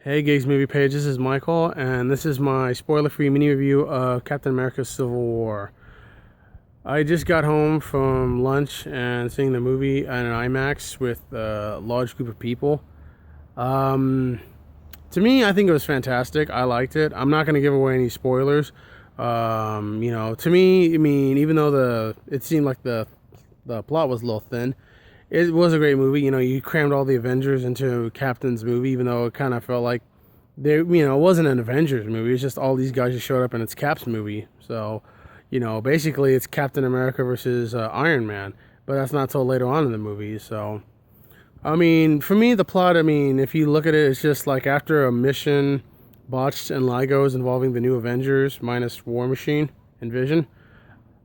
Hey Gigg's Moviepage, this is Michael, and this is my spoiler-free mini review of Captain America Civil War. I just got home from lunch and seeing the movie at an IMAX with a large group of people. To me, I think it was fantastic. I liked it. I'm not going to give away any spoilers. To me, I mean, even though it seemed like the plot was a little thin, it was a great movie. You crammed all the Avengers into Captain's movie, even though it kind of felt like it wasn't an Avengers movie. It's just all these guys just showed up and it's Cap's movie. So, basically it's Captain America versus Iron Man. But that's not till later on in the movie. So, I mean, for me, the plot, if you look at it, it's just like after a mission botched in Lagos involving the new Avengers minus War Machine and Vision.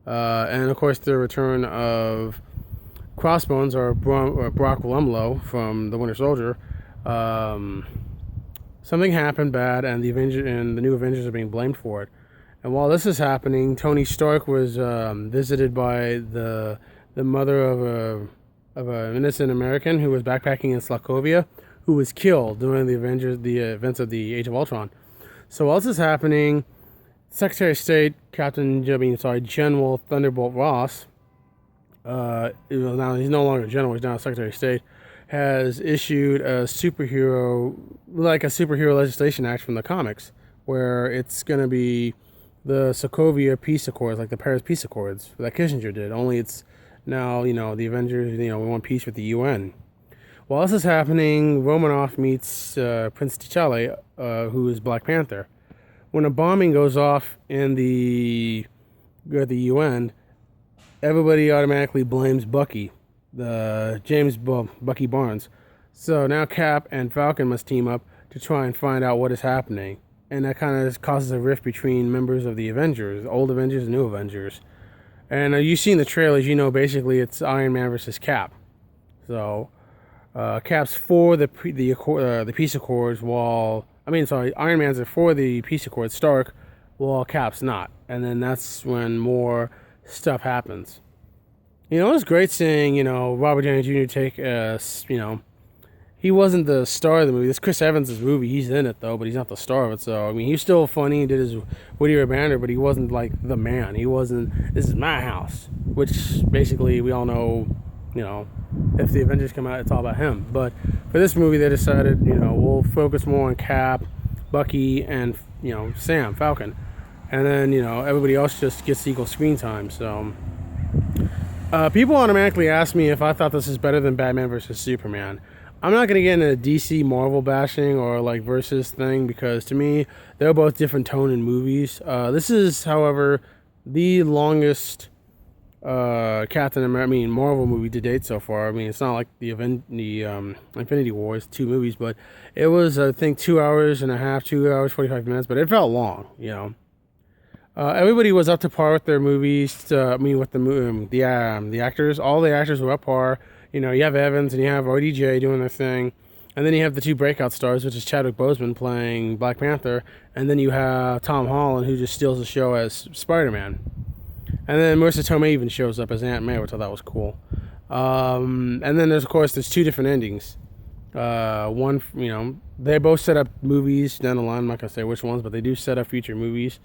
And of course the return of Crossbones or Brock Lumlow from the Winter Soldier. Something happened bad, and the new Avengers are being blamed for it. And while this is happening, Tony Stark was visited by the mother of an innocent American who was backpacking in Sokovia, who was killed during the events of the Age of Ultron. So while this is happening, Secretary of State General Thunderbolt Ross. Now he's no longer general; he's now Secretary of State. Has issued a superhero legislation act from the comics, where it's going to be the Sokovia Peace Accords, like the Paris Peace Accords that Kissinger did. Only it's now the Avengers. We want peace with the UN. While this is happening, Romanoff meets Prince T'Challa, who is Black Panther. When a bombing goes off at the UN, everybody automatically blames Bucky, Bucky Barnes. So now Cap and Falcon must team up to try and find out what is happening. And that kind of causes a rift between members of the Avengers, old Avengers and new Avengers. And you've seen the trailers, basically it's Iron Man versus Cap. So Cap's for the peace accords, Iron Man's are for the peace accords, Stark, while Cap's not. And then that's when more stuff happens. It was great seeing, Robert Downey Jr. take, he wasn't the star of the movie. This Chris Evans' movie. He's in it, though, but he's not the star of it. So, he's still funny. He did his witty banter, but he wasn't, like, the man. He wasn't, this is my house. Which, basically, we all know, if the Avengers come out, it's all about him. But for this movie, they decided, we'll focus more on Cap, Bucky, and, Sam, Falcon. And then, everybody else just gets equal screen time. So, people automatically ask me if I thought this is better than Batman versus Superman. I'm not going to get into DC Marvel bashing or like versus thing, because to me, they're both different tone in movies. This is, however, the longest Marvel movie to date so far. It's not like the Infinity Wars, 2 movies, but it was, I think, 2 hours and a half, 2 hours, 45 minutes, but it felt long, Everybody was up to par with their movies. With the actors, all the actors were up par. You have Evans and you have RDJ doing their thing, and then you have the 2 breakout stars, which is Chadwick Boseman playing Black Panther, and then you have Tom Holland, who just steals the show as Spider-Man, and then Marissa Tomei even shows up as Aunt May, which I thought was cool. And then there's 2 different endings. They both set up movies down the line. I'm not gonna say which ones, but they do set up future movies,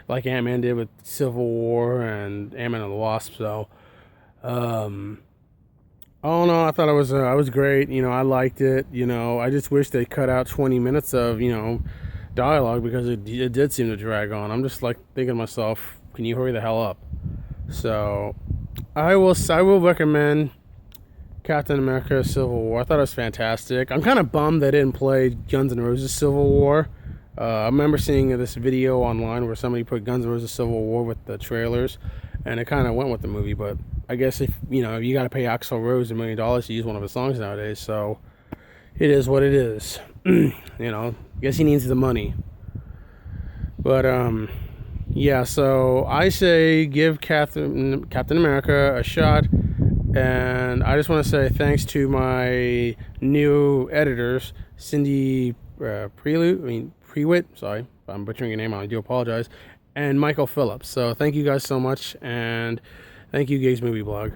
like Ant-Man did with Civil War and Ant-Man and the Wasp. So, all in all, I thought it was great. I liked it. I just wish they cut out 20 minutes of dialogue, because it did seem to drag on. I'm just like thinking to myself, can you hurry the hell up? So, I will recommend Captain America Civil War. I thought it was fantastic. I'm kind of bummed they didn't play Guns N' Roses Civil War. I remember seeing this video online where somebody put Guns N' Roses Civil War with the trailers, and it kind of went with the movie. But I guess if you got to pay Axl Rose $1 million to use one of his songs nowadays, so it is what it is. Guess he needs the money. But yeah. So I say give Captain America a shot. And I just want to say thanks to my new editors, Cindy Prewitt, sorry if I'm butchering your name, I do apologize, and Michael Phillips. So thank you guys so much, and thank you, Gigg's Movie Blog.